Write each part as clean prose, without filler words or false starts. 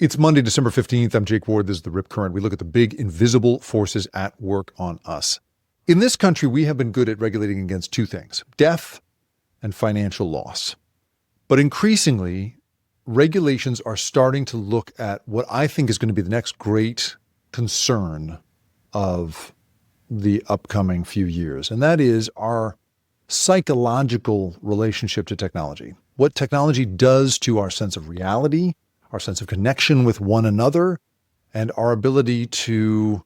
It's Monday, December 15th. I'm Jake Ward. This is the Rip Current. We look at the big invisible forces at work on us. In this country, we have been good at regulating against two things: death and financial loss. But increasingly, regulations are starting to look at what I think is going to be the next great concern of the upcoming few years, and that is our psychological relationship to technology. What technology does to our sense of reality, our sense of connection with one another, and our ability to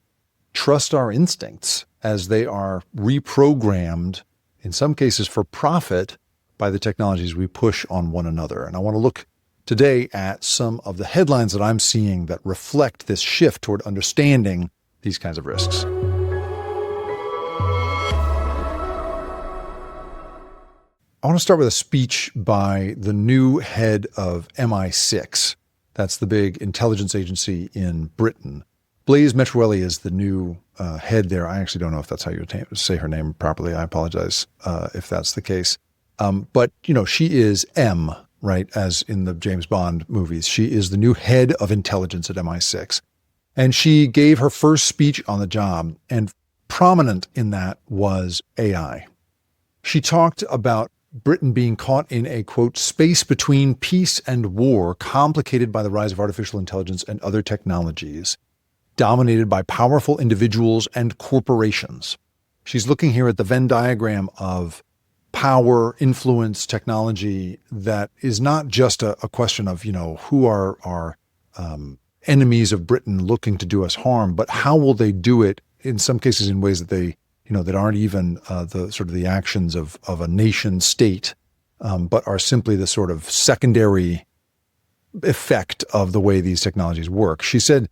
trust our instincts as they are reprogrammed, in some cases for profit, by the technologies we push on one another. And I want to look today at some of the headlines that I'm seeing that reflect this shift toward understanding these kinds of risks. I want to start with a speech by the new head of MI6. That's the big intelligence agency in Britain. Blaise Metroelli is the new head there. I actually don't know if that's how you say her name properly. I apologize if that's the case. But, she is M, right, as in the James Bond movies. She is the new head of intelligence at MI6. And she gave her first speech on the job, and prominent in that was AI. She talked about Britain being caught in a, quote, space between peace and war, complicated by the rise of artificial intelligence and other technologies, dominated by powerful individuals and corporations. She's looking here at the Venn diagram of power, influence, technology that is not just a question of, who are our enemies of Britain looking to do us harm, but how will they do it, in some cases in ways that they that aren't even the sort of the actions of a nation state, but are simply the sort of secondary effect of the way these technologies work. She said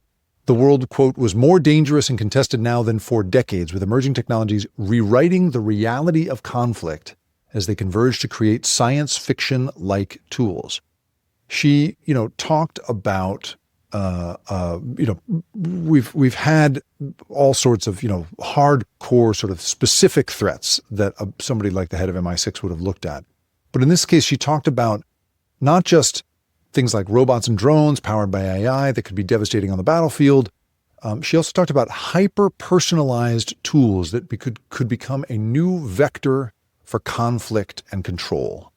the world, quote, was more dangerous and contested now than for decades, with emerging technologies rewriting the reality of conflict as they converge to create science fiction-like tools. She, talked about we've had all sorts of, hardcore sort of specific threats that somebody like the head of MI6 would have looked at. But in this case, she talked about not just things like robots and drones powered by AI that could be devastating on the battlefield. She also talked about hyper-personalized tools that could become a new vector for conflict and control.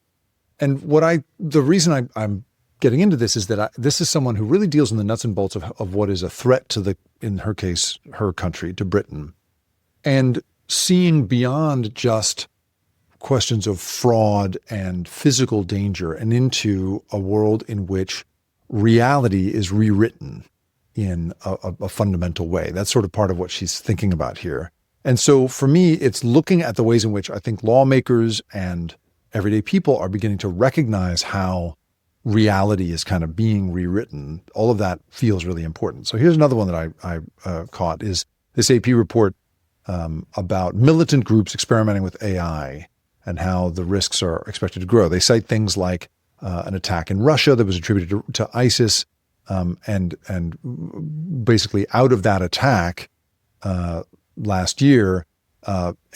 And the reason I'm getting into this is that this is someone who really deals in the nuts and bolts of what is a threat to in her case, her country, to Britain, and seeing beyond just questions of fraud and physical danger and into a world in which reality is rewritten in a fundamental way. That's sort of part of what she's thinking about here. And so for me, it's looking at the ways in which I think lawmakers and everyday people are beginning to recognize how reality is kind of being rewritten. All of that feels really important. So here's another one that I caught is this AP report about militant groups experimenting with AI and how the risks are expected to grow. They cite things like an attack in Russia that was attributed to ISIS, and basically out of that attack last year,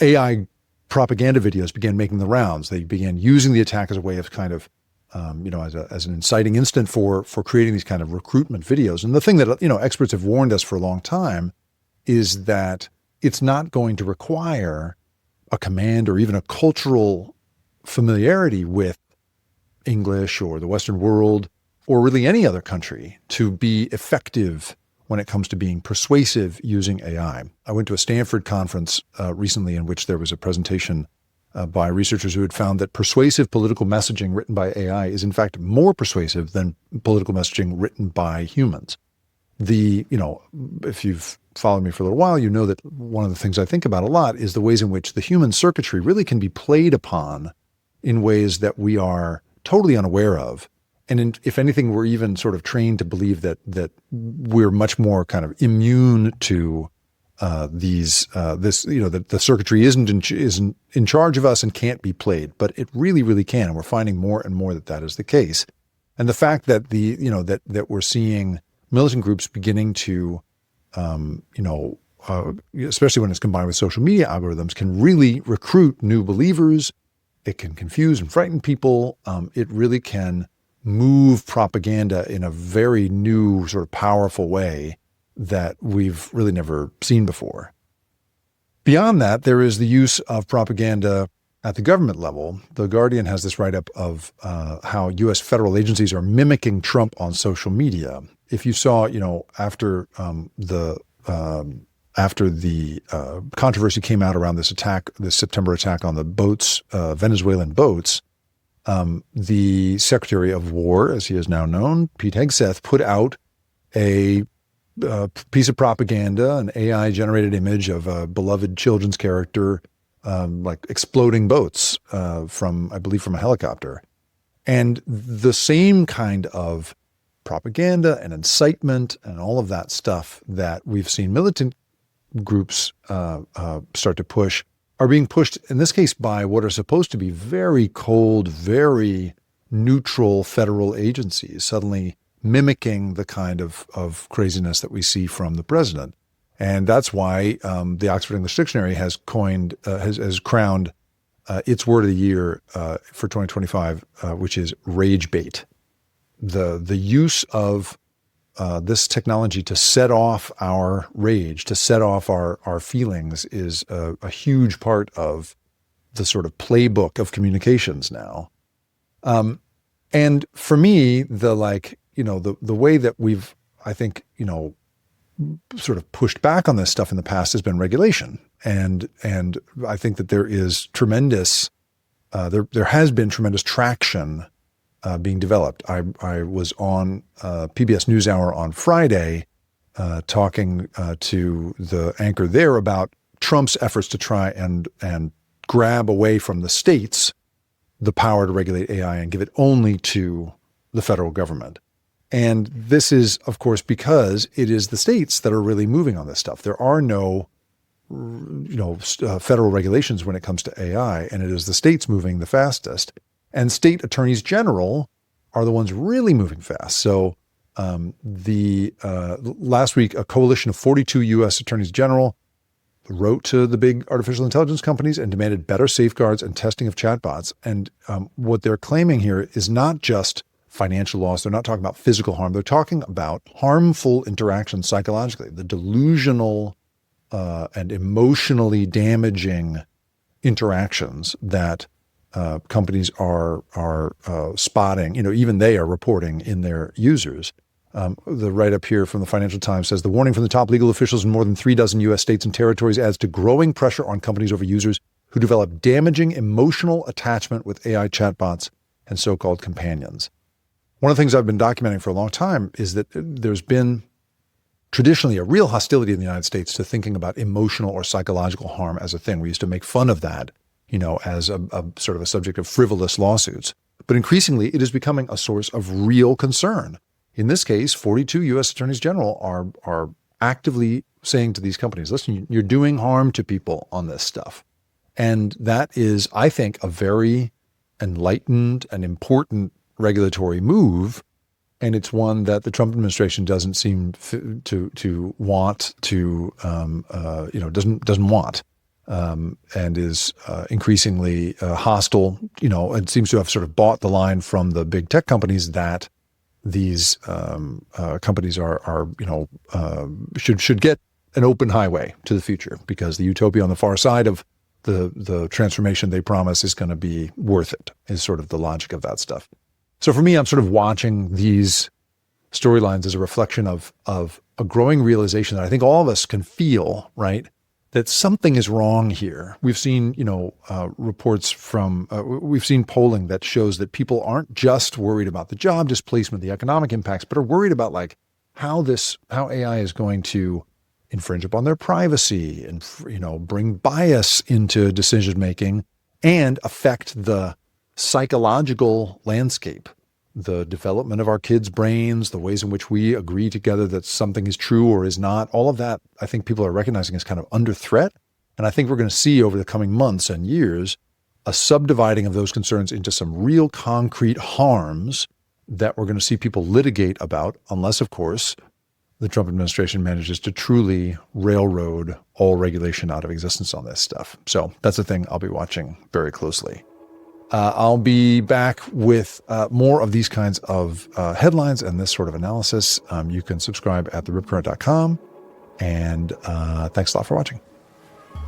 AI propaganda videos began making the rounds. They began using the attack as a way of kind of as an inciting incident for creating these kind of recruitment videos. And the thing that, experts have warned us for a long time is that it's not going to require a command or even a cultural familiarity with English or the Western world or really any other country to be effective when it comes to being persuasive using AI. I went to a Stanford conference recently in which there was a presentation by researchers who had found that persuasive political messaging written by AI is in fact more persuasive than political messaging written by humans. If you've followed me for a little while, you know that one of the things I think about a lot is the ways in which the human circuitry really can be played upon in ways that we are totally unaware of. And if anything, we're even sort of trained to believe that we're much more kind of immune to that the circuitry isn't in charge of us and can't be played, but it really, really can. And we're finding more and more that is the case. And the fact that that we're seeing militant groups beginning to, especially when it's combined with social media algorithms, can really recruit new believers. It can confuse and frighten people. It really can move propaganda in a very new, sort of powerful way that we've really never seen before. Beyond that, there is the use of propaganda at the government level. The Guardian has this write-up of how U.S. federal agencies are mimicking Trump on social media. If you saw, after the controversy came out around this September attack on the boats, Venezuelan boats, the Secretary of War, as he is now known, Pete Hegseth, put out a piece of propaganda, an AI-generated image of a beloved children's character, like exploding boats from a helicopter. And the same kind of propaganda and incitement and all of that stuff that we've seen militant groups start to push are being pushed, in this case, by what are supposed to be very cold, very neutral federal agencies, suddenly mimicking the kind of craziness that we see from the president. And that's why the Oxford English Dictionary has crowned its word of the year for 2025, which is rage bait. The use of this technology to set off our rage, to set off our feelings, is a huge part of the sort of playbook of communications now. And for me, the way that we've, I think, sort of pushed back on this stuff in the past has been regulation. And I think that there is tremendous, there has been tremendous traction being developed. I was on PBS NewsHour on Friday talking to the anchor there about Trump's efforts to try and grab away from the states the power to regulate AI and give it only to the federal government. And this is, of course, because it is the states that are really moving on this stuff. There are no, federal regulations when it comes to AI, and it is the states moving the fastest. And state attorneys general are the ones really moving fast. So last week, a coalition of 42 U.S. attorneys general wrote to the big artificial intelligence companies and demanded better safeguards and testing of chatbots. And what they're claiming here is not just financial loss. They're not talking about physical harm. They're talking about harmful interactions psychologically, the delusional and emotionally damaging interactions that companies are spotting. Even they are reporting in their users. The write-up here from the Financial Times says the warning from the top legal officials in more than 36 U.S. states and territories adds to growing pressure on companies over users who develop damaging emotional attachment with AI chatbots and so-called companions. One of the things I've been documenting for a long time is that there's been traditionally a real hostility in the United States to thinking about emotional or psychological harm as a thing. We used to make fun of that, as a sort of a subject of frivolous lawsuits. But increasingly, it is becoming a source of real concern. In this case, 42 U.S. attorneys general are actively saying to these companies, listen, you're doing harm to people on this stuff. And that is, I think, a very enlightened and important regulatory move, and it's one that the Trump administration doesn't seem to want to, doesn't want, and is increasingly hostile. And seems to have sort of bought the line from the big tech companies that these companies should get an open highway to the future, because the utopia on the far side of the transformation they promise is going to be worth it, is sort of the logic of that stuff. So for me, I'm sort of watching these storylines as a reflection of a growing realization that I think all of us can feel, right? That something is wrong here. We've seen, reports from, we've seen polling that shows that people aren't just worried about the job displacement, the economic impacts, but are worried about how AI is going to infringe upon their privacy and, bring bias into decision making and affect the psychological landscape, the development of our kids' brains, the ways in which we agree together that something is true or is not. All of that, I think people are recognizing as kind of under threat. And I think we're going to see over the coming months and years a subdividing of those concerns into some real concrete harms that we're going to see people litigate about, unless, of course, the Trump administration manages to truly railroad all regulation out of existence on this stuff. So that's the thing I'll be watching very closely. I'll be back with more of these kinds of headlines and this sort of analysis. You can subscribe at theripcurrent.com. And thanks a lot for watching.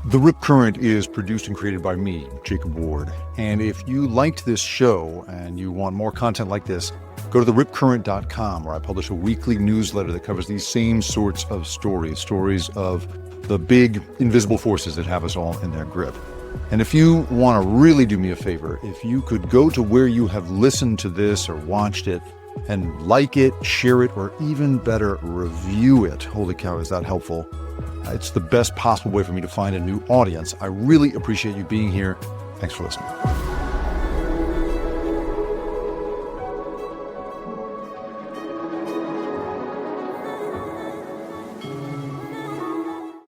The Rip Current is produced and created by me, Jacob Ward. And if you liked this show and you want more content like this, go to theripcurrent.com, where I publish a weekly newsletter that covers these same sorts of stories of the big invisible forces that have us all in their grip. And if you want to really do me a favor, if you could go to where you have listened to this or watched it and like it, share it, or even better, review it. Holy cow, is that helpful? It's the best possible way for me to find a new audience. I really appreciate you being here. Thanks for listening.